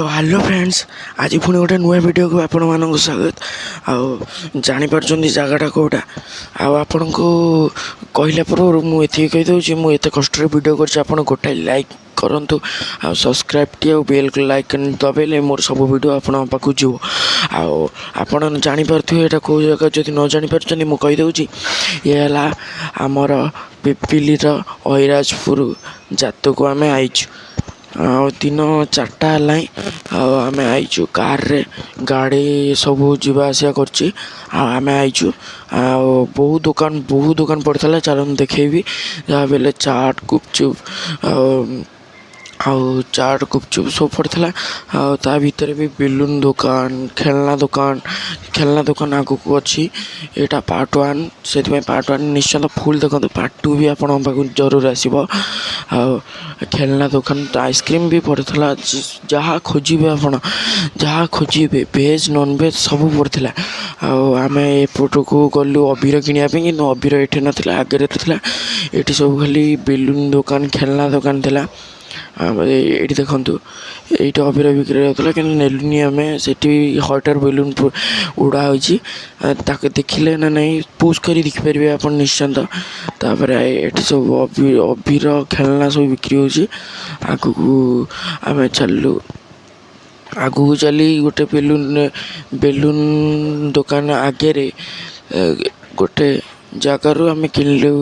तो hello friends आज पुणी गोटे नुआ वीडियो को आपण मान स्वागत आनीपार जगटा कौटा आपण को कहला पूर्व मुझे कहीदे मुझे कष्ट वीडियो कर गोटाए लाइक करूँ आ सब्सक्राइब टी बेल लाइक दबाइले मोर सब वीडियो आपण पाक जीव आपण जापारे यहाँ कौ जगह जब न जापार मुझे कहीदे ये आमर पिपिलीर अहिराजपुर जात को आम आईचु दिन 4टा आम आईचु कार रे गाड़ी सब जीवा आसिया करची आम आईचु बहुत दुकान पड़ता चल देखेबी जहाँ बेले चाट गुपचुप चाट गुपचुप सब पड़ता भितर भी बेलून दुकान खेलना दुकान आग को अच्छी यहाँ पार्ट 1 से पार्ट 1 निश्चय फुल देखो पार्ट 2 भी आपण जरूर आसो खेलना दुकान आइसक्रीम भी पड़ता जहाँ खोजे आप जहाँ खोजे भेज नॉन भेज सब पड़ता आम एपट को गलु अबीर किनापी कि अबीर ये ना आगे ये सब खाली बेलून दुकान खेलना दुकान थी ये देखु ये अबीर बिक्री होता कि नेलुनी आम से हटर बेलून उड़ा हो देखिले ना नहीं पुश कर देखिपारे आप निश्चिंत ये सब अबीर खेलना सब बिक्री हो आगू आम चलू आगू चली गोटे बेलून दुकान आगे गोटे जगार आम किणलु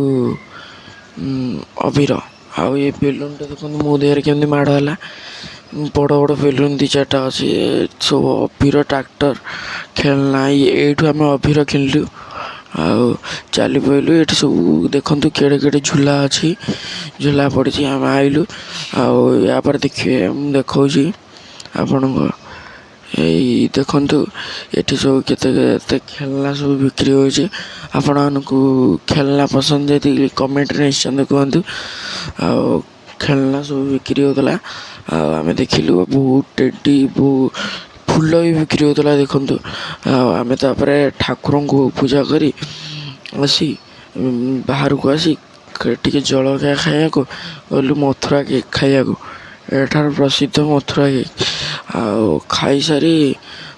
अबीर आउ ये बेलून देखो मो देहरे केमती माड़ है बड़ बड़ बेलून 2-4टा अच्छे सब अबीर ट्रैक्टर खेलना ये आम अबीर किणलु चली पड़ू ये सब देखु केड़े झूला अच्छी झूला पड़ी आम आइलु आपर देखिए देखा आपण को यही देखु ये सब के खेलना सब बिक्री हो खेलना पसंद यदि कमेंट निश्चिंत कहतु खेलना सब बिक्री होता आम देखिलु बहुत टेडी फूल भी बिक्री होता देखु आम ठाकुर को पूजा करी आसी बाहर को आसी टे जलखिया खाया गलु मथुरा केक खाया एठार प्रसिद्ध मथुरा केक खाई सारी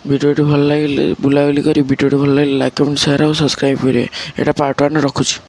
वीडियो भल लगे बुलाबुली कर वीडियो भल लगे लाइक कमेंट शेयर और सब्सक्राइब करेंगे। यहाँ पार्ट 1 रखुच्छी।